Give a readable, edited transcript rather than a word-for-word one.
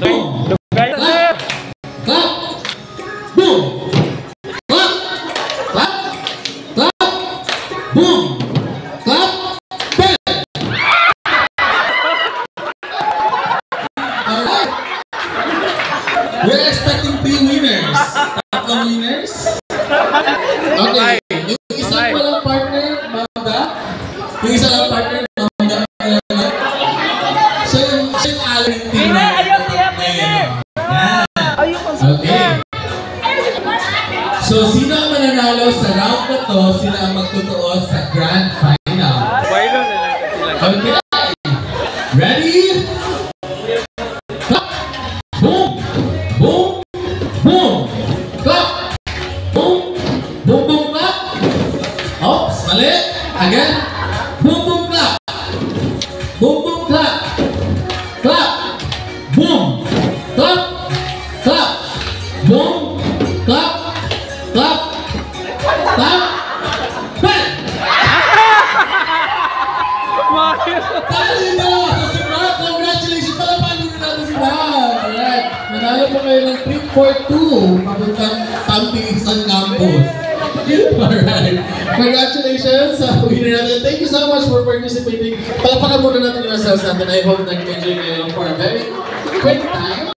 Boom! Clap! Clap! Boom! Clap! Clap! Clap! Boom! Clap! Bang! Alright! We're expecting 3 winners. Tatlong winners? Okay. Yung isa walang partner, Manda. Yung isa lang partner, Manda. So yung aling team na. Okay. So sino ang mananalo sa round na to, sila ang magtutuo sa grand final. Okay. Ready? Clap! Boom! Boom! Boom! Clap! Boom! Boom! Boom! Clap! Oops! Mali! Again! Boom! Boom! Clap! Boom! Boom! Clap! Clap! Boom! Clap! Clap! Boom! Clap! Clap! Clap! Bang! Talo nyo! Si Brad! Congratulations! Palapanin nyo natin si Brad! Alright! Manalo po kayo ng trip for 2 papuntang Tamping San Campus. Alright! Congratulations sa winner natin. Thank you so much for participating. Palapakan muna natin yung ourselves natin. I hope nag-enjoy kayo for a very quick time.